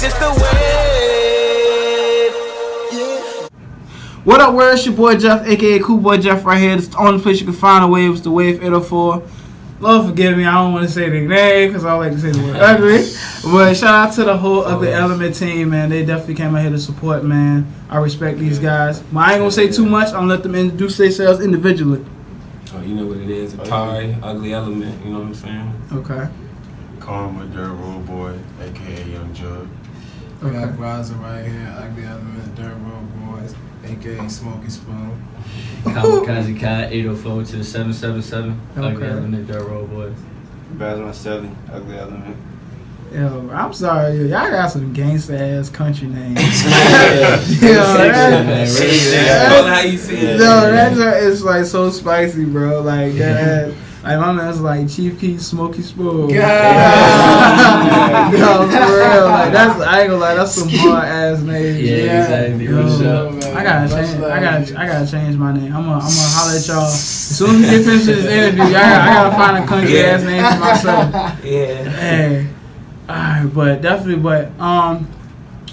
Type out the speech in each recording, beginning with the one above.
It's just the wave. What up, where? It's your boy Jeff, aka Cool Boy Jeff, right here. It's the only place you can find a wave. It's the Wave 804. Lord forgive me, I don't want to say the name because I like to say the word ugly. But shout out to the whole Ugly Element team, man. They definitely came out here to support, man. I respect these guys. But I ain't gonna say too much. I'm gonna let them introduce themselves individually. Oh, you know what it is. Atari, Ugly Element, you know what I'm saying? Okay. Karma, Dirt Road Boy, aka Young Jug. We got Raza right here, Ugly Element, Dirt Road Boys, aka Smokey Spoon. Kamikaze Cat 804 to the 777. Okay. Ugly Element, Dirt Road Boys. Bazman 7, Ugly Element. Yo, I'm sorry, yo, y'all got some gangsta ass country names. How you see it? No, that is like so spicy, bro. Like that. Like my man's like Chief Keef, Smokey Spoon. Yeah. No, for real. Like that's, I ain't gonna lie, that's some hard ass names. Yeah, exactly. Yo, Sure. I gotta change my name. I'm gonna holler at y'all as soon as we get finished with this interview. I gotta find a country ass name for myself. Yeah. Hey, alright, but definitely, I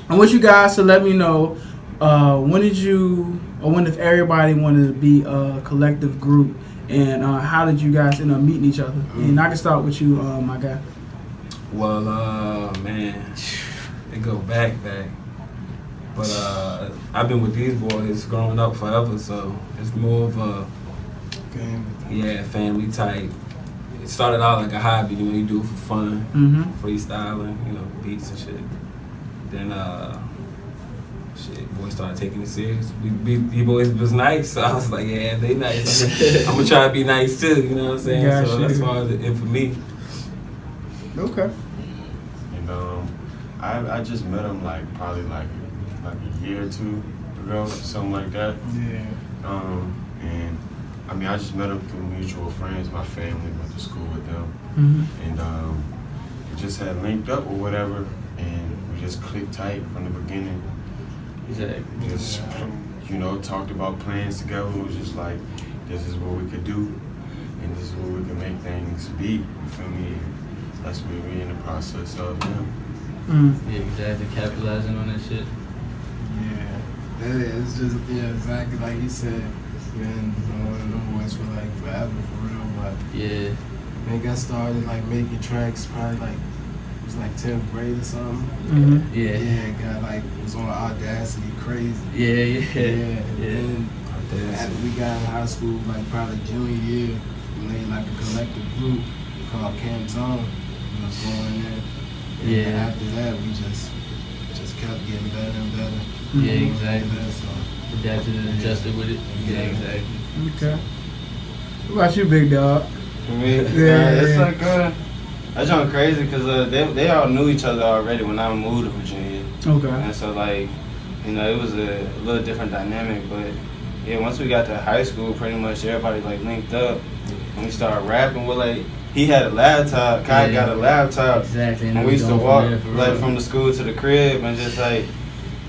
want you guys to let me know when if everybody wanted to be a collective group. And how did you guys end up meeting each other? And I can start with you, my guy. Well, man, they go back. But I've been with these boys growing up forever, so it's more of a family type. It started out like a hobby, you do it for fun, freestyling, beats and shit. Then boys started taking it serious. You boys was nice, so I was like, yeah, they nice. I'm gonna try to be nice too, you know what I'm saying? Gotcha. So that's why it for me. Okay. And I just met him probably a year or two ago, something like that. Yeah. And I mean, I just met him through mutual friends. My family went to school with them, and we just had linked up or whatever, and we just clicked tight from the beginning. Exactly. Just, talked about plans together. It was just like, this is what we could do, and this is what we can make things be. You feel me? And that's what we're in the process of now. Yeah, exactly. Capitalizing on that shit. Yeah. It's just, exactly like he said. Been one of them boys for forever, for real. But yeah, they got started making tracks probably it was 10th grade or something. Yeah. Yeah, got was on Audacity, crazy. Yeah. And then after we got in high school, probably junior year, we made a collective group called Camp Zone. Going there. And after that, we just kept getting better and better. Yeah, exactly. So, adapted and adjusted with it. Yeah, exactly. Okay. What about you, big dog? For me, it's that's kind crazy because they all knew each other already when I moved to Virginia. Okay. And so it was a little different dynamic, but yeah, once we got to high school, pretty much everybody linked up, and we started rapping. Well, he had a laptop, Kai got a laptop, exactly, and we used to walk from the school to the crib and just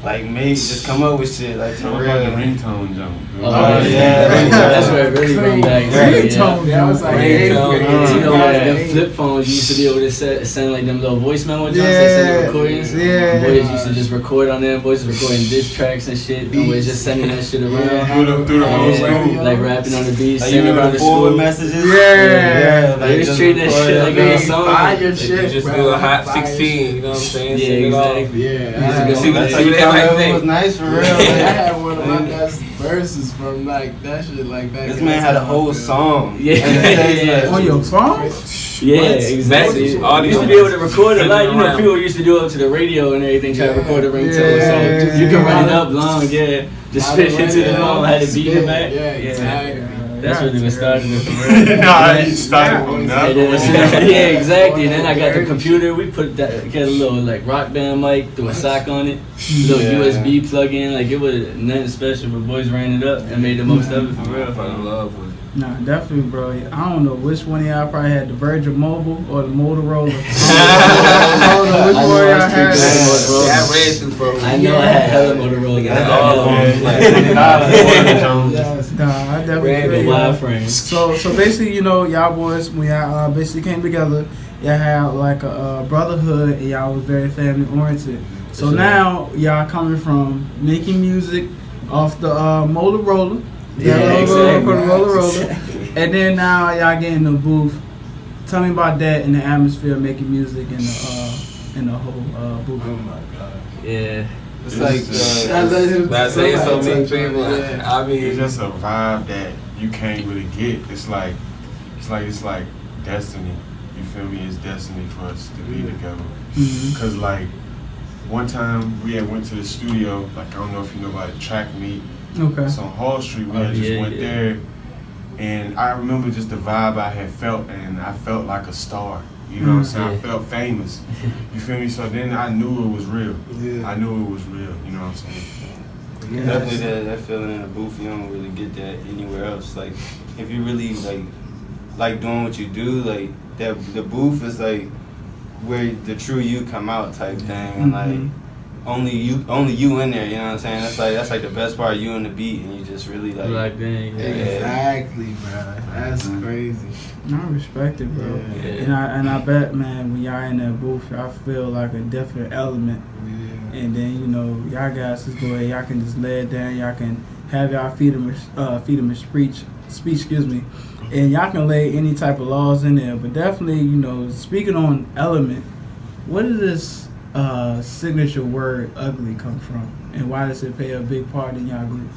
just come up with shit for real. Ringtone jump. Oh yeah, that's where it really came back. Ringtone. Yeah, I was them flip phones you used to be able to send them little voice memo jumps. They send the recordings. Yeah. Boys used to just record on them. Boys was recording diss tracks and shit. And boys just sending that shit around. Through the whole school. Rapping on the beats. You remember the forward messages? Yeah. They just treat that shit like a song. You just do a hot 16, you know what I'm saying? Yeah, exactly. Yeah. See what they It was nice for real. I had one of my best verses from that shit back. This man had a whole song. Yeah. On your phone? Yeah, exactly. All these used to be able to record it like people used to do up to the radio and everything, try to record a ringtone. So you can run it up long, just spit it to the phone, had to beat it back. Yeah, exactly. That's what it was starting with. You started from nothing. Yeah, exactly. And then I got the computer. We put a little rock band mic, threw a sock on it, little USB plug in. It was nothing special, but boys ran it up and made the most of it for real. I fell in love with it. Nah, definitely, bro. I don't know which one of y'all probably had the Virgin Mobile or the Motorola. I don't know which one of y'all had. I ran through bro. I know I had hella Motorola. Nah, I definitely feel you. Wide frame. So basically, y'all boys, when y'all basically came together, y'all had a brotherhood and y'all was very family oriented. So sure. now y'all coming from making music off the Motorola. Yeah, From the exactly. Motorola. And then now y'all get in the booth. Tell me about that in the atmosphere, making music in the whole booth. Oh my god. Yeah. It's like I let him Not saying so many touch on it, people. yeah. I mean, It's just a vibe that you can't really get. It's like destiny. You feel me? It's destiny for us to be together. Mhm. Cause like one time we had went to the studio. Like I don't know if you know about the track meet. Okay. It's on Hall Street. We Oh, had just yeah, went yeah. there, and I remember just the vibe I had felt, and I felt like a star. You know what I'm saying? I Yeah. felt famous. You feel me? So then I knew it was real. Yeah. I knew it was real. You know what I'm saying? definitely that feeling in the booth. You don't really get that anywhere else. Like if you really like doing what you do, like that the booth is like where the true you come out type thing, and like only you in there. You know what I'm saying? That's like the best part. You and the beat, and you just really like. Like, dang, yeah. Exactly, bro. That's crazy. I respect it, bro. Yeah. And I bet, man, when y'all in that booth, y'all feel like a different element. Yeah. And then y'all guys just go ahead, y'all can just lay it down. Y'all can have y'all freedom of speech, excuse me, and y'all can lay any type of laws in there. But definitely, speaking on element, where did this signature word "ugly" come from, and why does it play a big part in y'all group?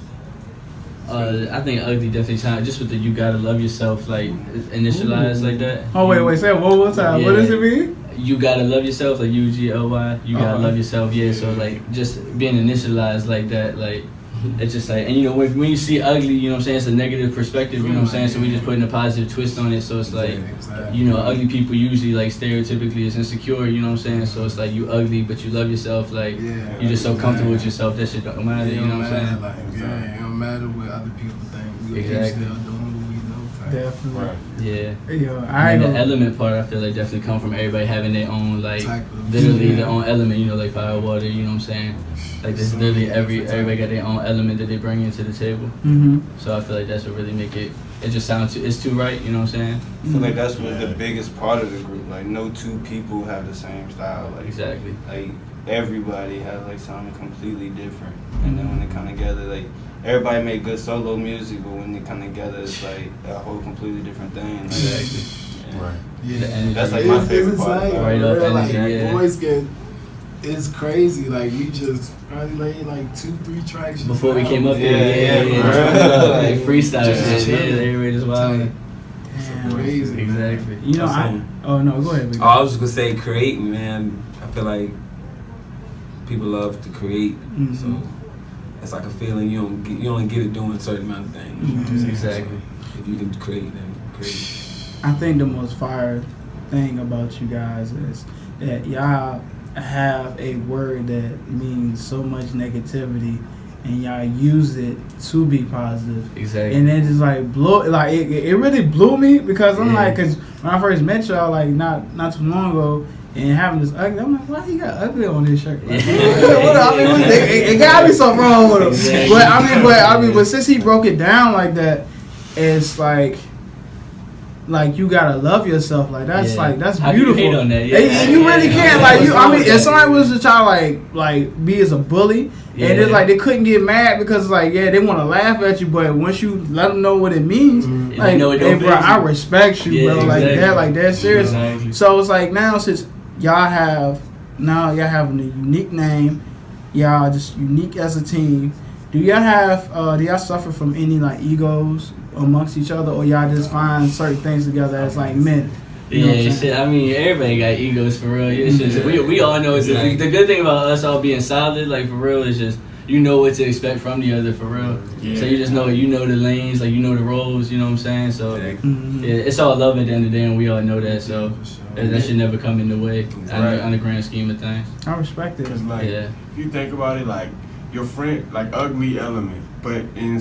I think ugly definitely sound just with the "you gotta love yourself" like initialized like that. Oh wait, say it one more time. What does Yeah. it mean? You gotta love yourself, like U.G.L.Y. You gotta love yourself, yeah. So like just being initialized like that, like it's just like, and when you see ugly, you know what I'm saying, it's a negative perspective, you know what I'm saying. So we just putting a positive twist on it. So it's like, ugly people usually like stereotypically is insecure, you know what I'm saying. So it's like you ugly, but you love yourself, like Yeah. you're just so comfortable with yourself. That shit don't matter, you know what I'm saying. Like, it don't matter what other people think. We Exactly. still doing what we do. Definitely. Right. Yeah. Yo, I And ain't the gonna- element part, I feel like definitely come from everybody having their own, like, Type of- literally Yeah. their own element, like fire, water, you know what I'm saying? Like, this literally everybody got their own element that they bring into the table. Mhm. So I feel like that's what really make it just sounds it's too right, you know what I'm saying? I feel like that's what the biggest part of the group. Like no two people have the same style. Like Exactly. Like everybody has like something completely different, and then when they come together, like everybody make good solo music, but when they come together, it's like a whole completely different thing. Like, Exactly. Right. Yeah. That's like my It's favorite part. insane, Right bro. off Like, energy, yeah. boys it's crazy. Like we just probably laid like 2-3 tracks just Before we now. came up Yeah, here, yeah, like freestyle Just shit, yeah, chilling. everybody just wild. Damn. Crazy. man. Exactly. Oh no, go ahead. Big Oh, I was just gonna say creating, man. I feel like people love to create, so it's like a feeling you only get it doing a certain amount of things. You know what I'm saying? Exactly. So if you can create, then create. I think the most fire thing about you guys is that y'all have a word that means so much negativity, and y'all use it to be positive. Exactly. And then just like it really blew me because I'm like, cause when I first met y'all like not too long ago, and having this ugly, I'm like, why he got ugly on his shirt? Like, it gotta be something wrong with him. Exactly. But since he broke it down like that, it's like you gotta love yourself. Like that's that's How can you beautiful. hate on that? Yeah. And you really can't. Like if somebody was to try like be as a bully, and it's like they couldn't get mad because they want to laugh at you, but once you let them know what it means, like, they know it hey don't bro, phase you. I respect you, Yeah, bro. exactly. Like that serious. Exactly. So it's like now since y'all having a unique name, y'all just unique as a team. Do y'all suffer from any like egos amongst each other, or y'all just find certain things together as like men? You know what I'm Yeah, saying? shit. I mean, everybody got egos for real. It's just we all know it's the good thing about us all being solid, like for real, is just you know what to expect from the other for real. So you just know the lanes, like you know the roles. You know what I'm saying? So yeah, it's all love at the end of the day, and we all know that. So that should never come in the way on the grand scheme of things. I respect it. Because like, if you think about it, like your friend, like ugly element,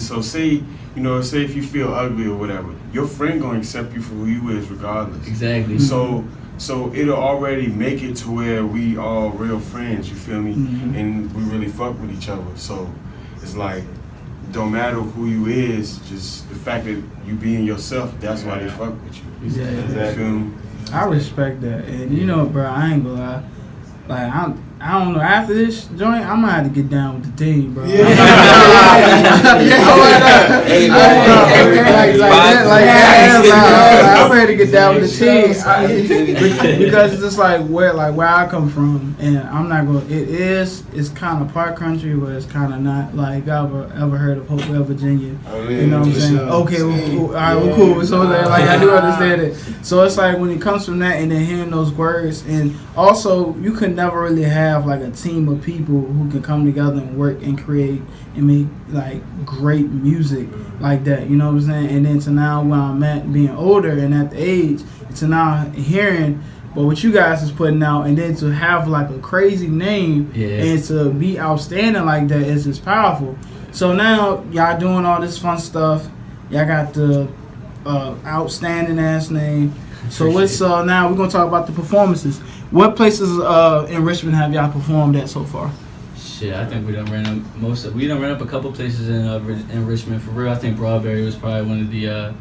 so say if you feel ugly or whatever, your friend gonna accept you for who you is regardless. Exactly. So it'll already make it to where we all real friends. You feel me? And we really fuck with each other. So it's like, don't matter who you is, just the fact that you being yourself. That's why they fuck with you. Yeah. You feel me? I respect that, and bro, I ain't gonna lie. Like I don't know. After this joint, I'm gonna have to get down with the team, bro. Yeah. I'm ready to get down with the team because it's just like where I come from, and I'm not going. It's kind of park country, but it's kind of not. Like I've ever heard of Hopewell, Virginia. Oh, yeah, You know what I'm saying? sure. Okay, all right, we're cool. So like I do understand it. So it's like when it comes from that, and then hearing those words, and also you could never really have like a team of people who can come together and work and create and make like great music like that. You know what I'm saying? And then to now where I'm at, being older and at the age, to now hearing. But what you guys is putting out, and then to have like a crazy name and to be outstanding like that is just powerful. So now y'all doing all this fun stuff. Y'all got the outstanding ass name. So what's now we're gonna talk about the performances. What places in Richmond have y'all performed at so far? Shit, I think we done ran up we done ran up a couple places in Richmond for real. I think Broadberry was probably one of the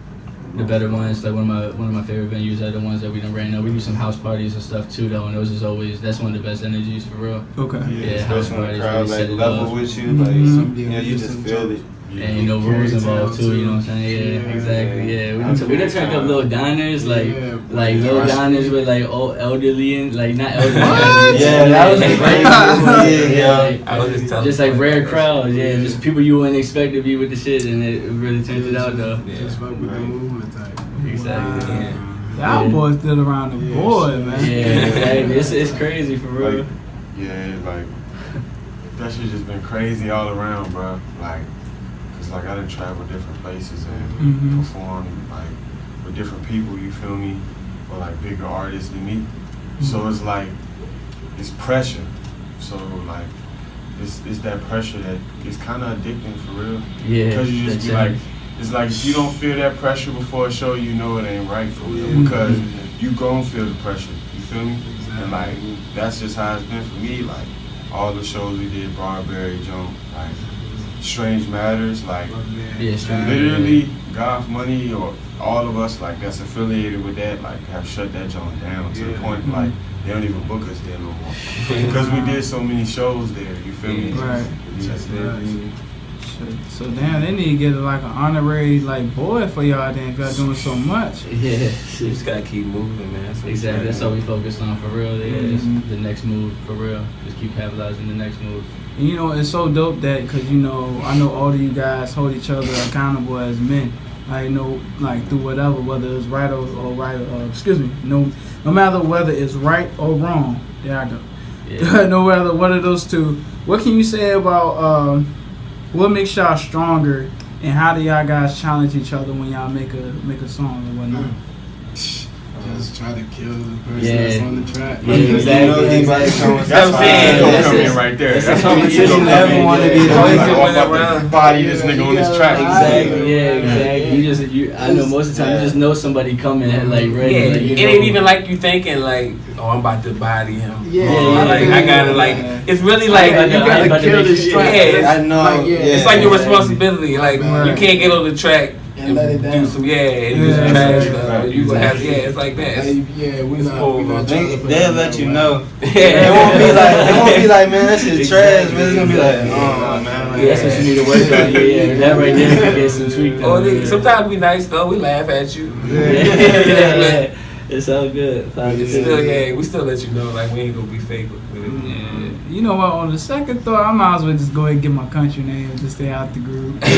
better ones. Like one of my favorite venues are the ones that we done ran up. We do some house parties and stuff too though, and those is always that's one of the best energies for real. Okay. Yeah, house especially when the parties crowd really set like it level off. with you, like you just feel it. And you know rules involved too, you know what I'm saying? Yeah, exactly. Yeah, we done turned up little diners, like little diners with like old elderly and like not elderly. Yeah, that was I was just telling just like rare crowds, just people you wouldn't expect to be with the shit, and it really turned it out though. Just fuck with the movement type. Exactly. Y'all boys did around the board, man. Yeah, exactly. It's crazy for real. Like that shit just been crazy all around, bro. Like I done travel different places and perform like with different people, you feel me? Or like bigger artists than me. So it's like it's pressure. So like it's that pressure that is kind of addicting for real. Yeah. Because you just be like, it's like if you don't feel that pressure before a show, you know it ain't right for real. Because you gon' feel the pressure. You feel me? And like that's just how it's been for me. Like all the shows we did, Broadberry, Jump, like. Strange Matters, like literally Golf Money or all of us like that's affiliated with that like have shut that joint down to the point like they don't even book us there no more because we did so many shows there. You feel me? Right. So damn, they need to get like an honorary like boy for y'all then if y'all doing so much. Yeah, you just gotta keep moving, man. Exactly. That's all we focused on for real. Just the next move for real. Just keep capitalizing the next move. And you know, it's so dope that because you know, I know all of you guys hold each other accountable as men. I know, like through whatever, whether it's right or right, no matter whether it's right or wrong. There I go. Yeah. No matter what of those two. What can you say about what makes y'all stronger, and how do y'all guys challenge each other when y'all make a song or whatnot? Just try to kill the person that's on the track. Yeah, exactly. That's what I'm saying. Come in right there. That's what I'm saying. Never want to be the one to body this nigga on this track. Exactly. Yeah, exactly. I know most of the time you just know somebody coming at like ready. Yeah, like, it ain't even like you thinking like, oh, I'm about to body him. Yeah, like I gotta like. It's really like you gotta kill this track. Yeah, I know. It's like your responsibility. Like you can't get on the track. And let it down. Do some, and do some trash stuff. You gonna have, it's like that. We're not They'll let you know. It won't be like, man, that shit trash. But it's gonna be like, oh man. Like, that's what you need to work on. Yeah, that right there can get some tweak. Sometimes we nice though. We laugh at you. Yeah. It's all good. We still let you know like we ain't gonna be fake with it. You know what? On the second thought, I might as well just go ahead and get my country name and just stay out the group. Cause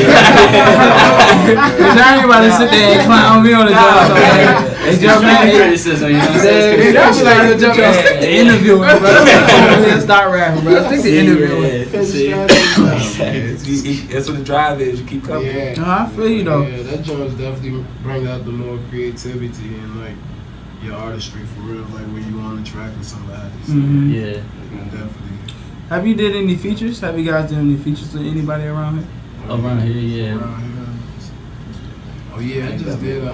I ain't about to sit there and clown me on the job. It's just criticism, you know what I'm saying? That's like the interviewing, bro. Let's start rapping, bro. Stick to interviewing. That's what the drive is. You keep coming. Yeah. No, I feel you though. Yeah, that joint definitely bring out the more creativity and like your artistry for real, like when you on the track with somebody. So, Yeah. definitely. Have you did any features? Have you guys done any features to anybody around here? Around here, yeah. Oh yeah, I just did a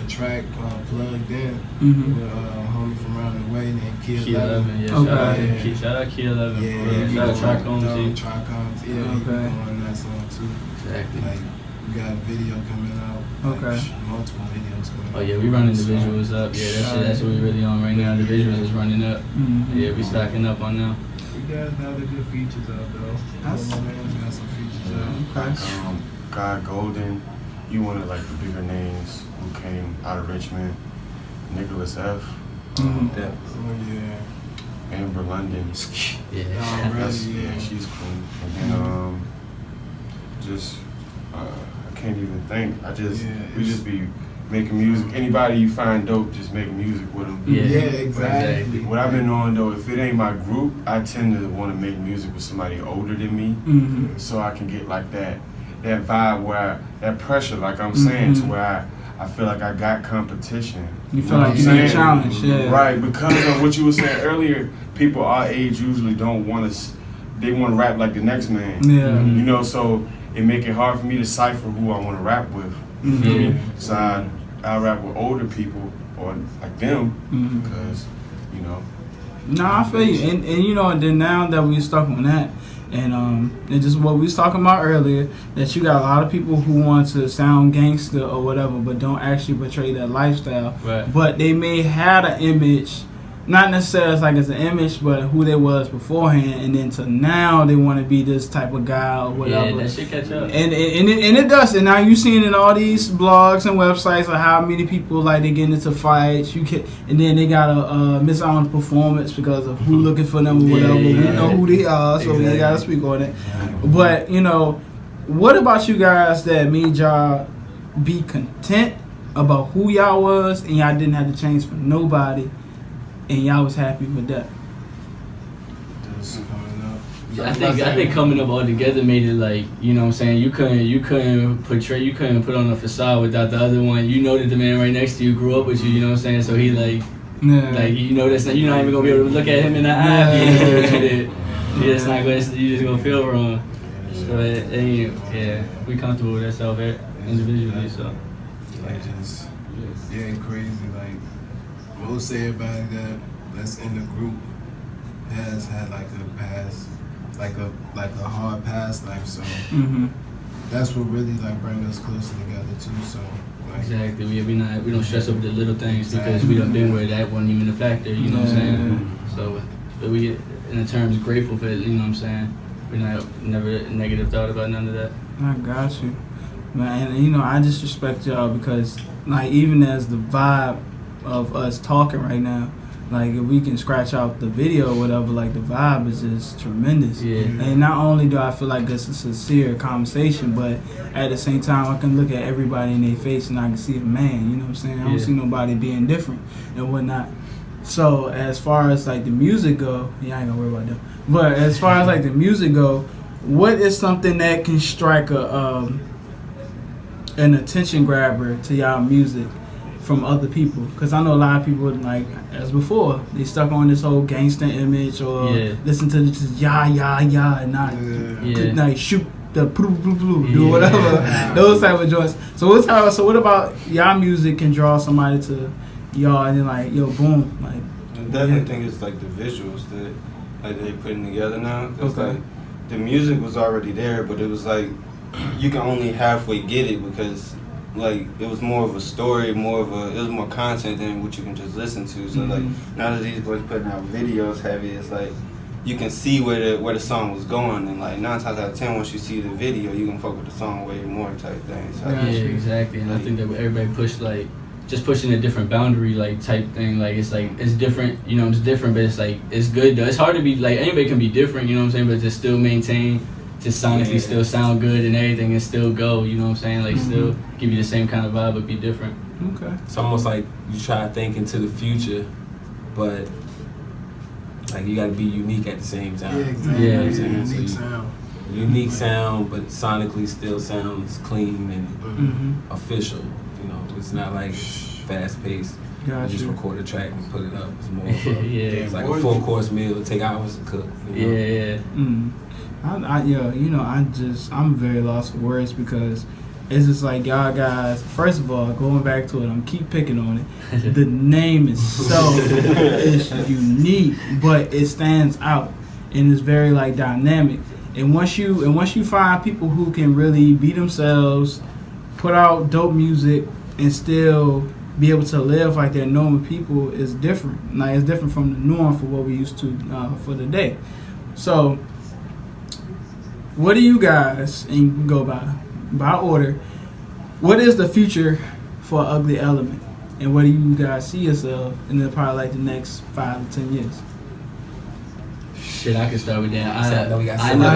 track Plugged In with a homie from around the way named Key 11. Yeah. Okay. Shout out Key 11. Yeah, Shout out Tricoms. Tricoms. Yeah, he be on that song too. Exactly. Like We got a video coming out. Okay. Multiple videos coming out. Oh yeah, we running the visuals up. Yeah, that's what we really on right now. The visuals is running up. Mm-hmm. Yeah, we stocking up on now. We got other good features out though. That's- All my man's got some features out. Okay. God Golden, you wanted like the bigger names who came out of Richmond. Nicholas F. Mhm. Oh yeah. Amber London. Yeah. That's, Already, yeah, she's cool. And then just I can't even think. We just be making music. Anybody you find dope, just making music with them. Yeah, exactly. What I've been on though, if it ain't my group, I tend to want to make music with somebody older than me, Mm-hmm. so I can get like that vibe where that pressure, like I'm saying, to where I feel like I got competition. You feel know like what you I'm need a saying? challenge, yeah. Right, because of what you were saying earlier, people our age usually don't want to. They want to rap like the next man. Yeah. You know, so it make it hard for me to decipher who I want to rap with. You feel me? So I rap with older people or like them Mhm. because, you know. No, I feel you, and you know, and then now that we stuck on that, and just what we was talking about earlier, that you got a lot of people who want to sound gangster or whatever, but don't actually portray that lifestyle. Right. But they may have an image, not necessarily like as an image, but who they was beforehand, and then to now they want to be this type of guy or whatever. Yeah, that shit catch up. And it does. And now you seeing in all these blogs and websites of how many people like they get into fights. And then they gotta miss out on performance because of who looking for them or whatever. We know who they are, so we ain't gotta speak on it. But you know, what about you guys that made y'all be content about who y'all was and y'all didn't have to change for nobody, and y'all was happy with that? Just coming up. I think coming up all together made it like, you know what I'm saying, you couldn't put on a facade without the other one. You know that the man right next to you grew up with you, you know what I'm saying? So he like you know that's not, you're not even gonna be able to look at him in the eye if you know what you did. You just not gonna, you just gonna feel wrong. So we comfortable with ourselves individually, so. Like just getting crazy. Like most everybody that's in the group has had like a past, like a hard past life. So that's what really like bring us closer together too. So like, Exactly. We don't stress over the little things because we done been where that wasn't even a factor. You know what I'm saying? So, but we in terms grateful for it. You know what I'm saying? We never negative thought about none of that. I got you, man. And you know, I just respect y'all because, like, even as the vibe of us talking right now, like, if we can scratch out the video or whatever, like, the vibe is just tremendous. Yeah. And not only do I feel like it's a sincere conversation, but at the same time, I can look at everybody in their face and I can see a man. You know what I'm saying? I don't see nobody being different and whatnot. So as far as like the music go, I ain't gonna worry about that. But as far as like the music go, what is something that can strike an attention grabber to y'all music from other people? Because I know a lot of people, like as before, they stuck on this whole gangster image or listen to this yah and not like shoot the do whatever those type of joints. So what about y'all music can draw somebody to y'all and then like yo boom like? I definitely think it's like the visuals that like they putting together now. It's like the music was already there, but it was like you can only halfway get it because like it was more of a story, it was more content than what you can just listen to. So like now that these boys putting out videos heavy, it's like you can see where the song was going, and like 9 times out of 10, once you see the video, you can fuck with the song way more type thing. So yeah, exactly. And I think that everybody pushed like just pushing a different boundary like type thing. Like it's different, you know, it's different, but it's like it's good though. It's hard to be like anybody can be different, you know what I'm saying, but to still maintain, to sonically still sound good and everything and still go, you know what I'm saying, like still give you the same kind of vibe but be different. Okay. It's almost like you try to think into the future, but like you got to be unique at the same time. Yeah, exactly. You know what I'm saying? Unique So sound. unique sound, but sonically still sounds clean and official. You know, it's not like it's fast paced. Gotcha. You just record a track and put it up. It's more of a, Yeah. it's like a full course meal. It take hours to cook. You know? I'm very lost for words because it's just like y'all guys. First of all, going back to it, I'm keep picking on it. The name is so it's unique, but it stands out and it's very like dynamic. And once you find people who can really be themselves, put out dope music and still be able to live like they're normal people is different. Like it's different from the norm for what we used to for the day. So, what do you guys, and you can go by order, what is the future for Ugly Element? And where do you guys see yourself in probably like the next 5 to 10 years? Shit, I can start with that. I know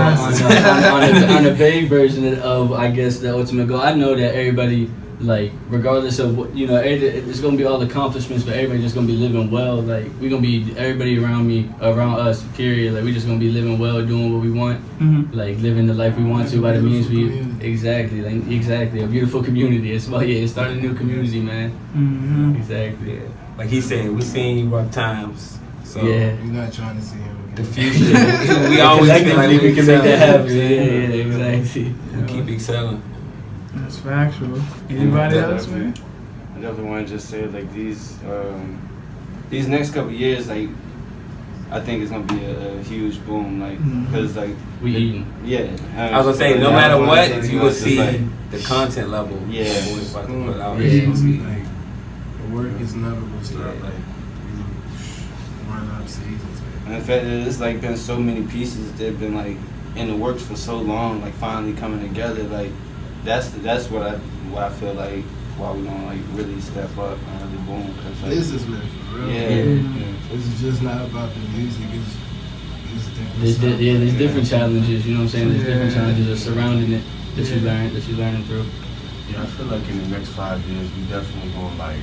on a vague version of, I guess, the ultimate goal, I know that everybody, like, regardless of what, it's gonna be all accomplishments, but everybody just gonna be living well. Like, we're gonna be, everybody around us, period. Like, we just gonna be living well, doing what we want, like, living the life we want to by the means we, exactly, a beautiful community. It's start a new community, man. Exactly. Yeah. Like he said, we seen you rough times. So We're not trying to see him again. the future, we always feel like we can make that happen. Yeah, exactly. We keep excelling. That's factual. Anybody else, man? I definitely want to just say, like, these next couple years, like, I think it's gonna be a huge boom, like, because like we eating. Yeah. I was gonna say, no matter what, you will see the content level. Yeah. Boys about to put out. Like, the work is never gonna stop. Like, run up seasons. And in fact, it's like been so many pieces that have been like in the works for so long, like finally coming together. Like that's what I feel like why we gonna like really step up and really boom. Cause like, This is meant for real. Yeah. This is just not about the music. It's different. There's different challenges. You know what I'm saying? There's different challenges that surrounding it that you're learning through. Yeah, I feel like in the next 5 years, we definitely gonna like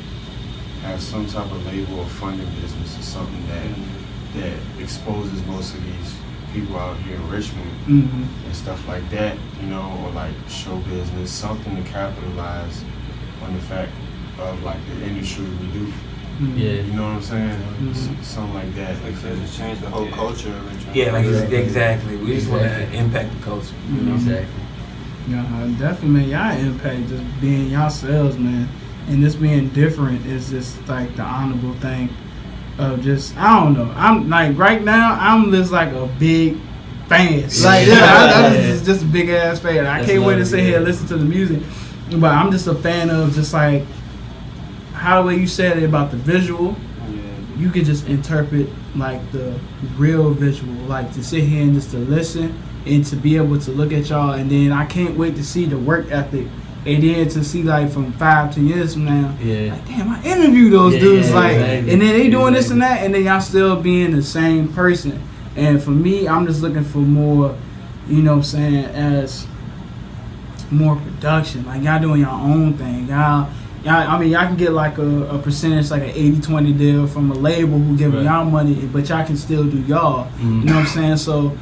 have some type of label or funding business or something that exposes most of these people out here in Richmond and stuff like that, you know, or like show business, something to capitalize on the fact of like the industry we do. Yeah. You know what I'm saying? Something like that. Like to just change the whole culture of Richmond. Yeah, like exactly. We just want to impact the culture. You know? Exactly. Yeah, definitely, man. Y'all impact just being yourselves, man. And just being different is just like the honorable thing of just, I don't know. I'm like, right now, I'm just like a big fan. Like, I'm just a big ass fan. I can't wait to sit here and listen to the music. But I'm just a fan of just like, how the way you said it about the visual, you could just interpret like the real visual, like to sit here and just to listen and to be able to look at y'all, and then I can't wait to see the work ethic, and then to see like from 5 to years from now, like damn, I interviewed those dudes, like, and then they doing this and that, and then y'all still being the same person. And for me, I'm just looking for more, you know what I'm saying, as more production, like y'all doing your own thing, y'all, I mean, y'all can get like a percentage, like an 80-20 deal from a label who giving y'all money, but y'all can still do y'all. You know what I'm saying? So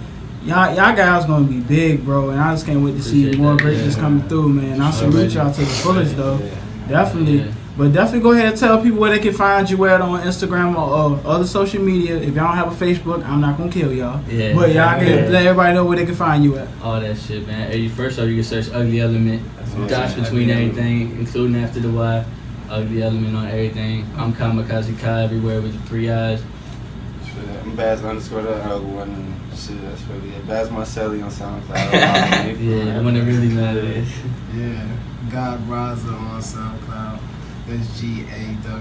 y'all guys gonna be big, bro, and I just can't wait to see more greatness coming through, man. I salute y'all to the fullest, though. Definitely. But definitely go ahead and tell people where they can find you at on Instagram or other social media. If y'all don't have a Facebook, I'm not gonna kill y'all. But y'all can let everybody know where they can find you at. All that shit, man. Hey, first off, you can search Ugly Element. Dots between everything, including after the Y. Ugly Element on everything. I'm Kamikaze Kai everywhere with the 3 eyes. I'm Baz_the_one. Shit, that's really it. Baz Marcelli on SoundCloud. Yeah, the one that really matters. Yeah, God Raza on SoundCloud. That's GAWDGRAZA.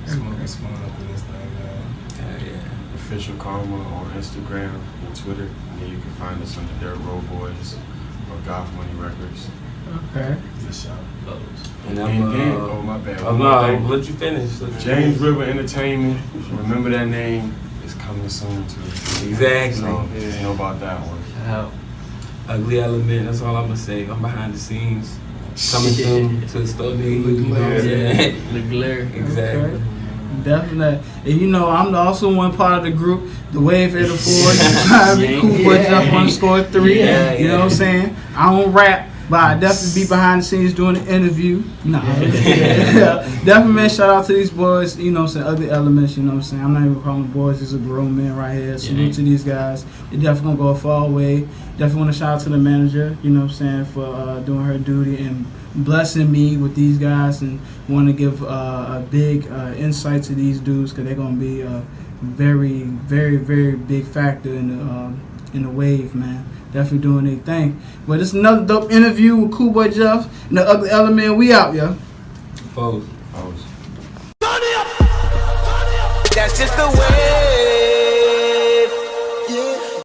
Smoking Spoon up in this thing, man. Official Karma on Instagram and Twitter. And then you can find us on the Dirt Road Boys or Goth Money Records. Okay. Good shout. And then, oh my bad. Oh no, let you finish. James River Entertainment. Remember that name. It's coming soon too. Exactly. So just know about that one. Shout out. Ugly Element. That's all I'm gonna say. I'm behind the scenes, coming soon to the store near you. The glare. Exactly. Okay. Definitely. And you know, I'm also one part of the group, the Wave 84. You can find me, Cool Boy Jeff _3. You know what I'm saying? I don't rap, but I definitely be behind the scenes doing the interview. Definitely, man, shout out to these boys, you know what I'm saying, Other Elements, you know what I'm saying. I'm not even calling them boys, these are grown men right here. Salute to these guys. They definitely gonna go a far way. Definitely want to shout out to the manager, you know what I'm saying, for doing her duty and blessing me with these guys, and want to give a big insight to these dudes, because they're gonna be a very, very, very big factor in the wave, man. definitely doing their thing. But it's another dope interview with Cool Boy Jeff and the Ugly Element. We out, yo. Foes. That's just the way.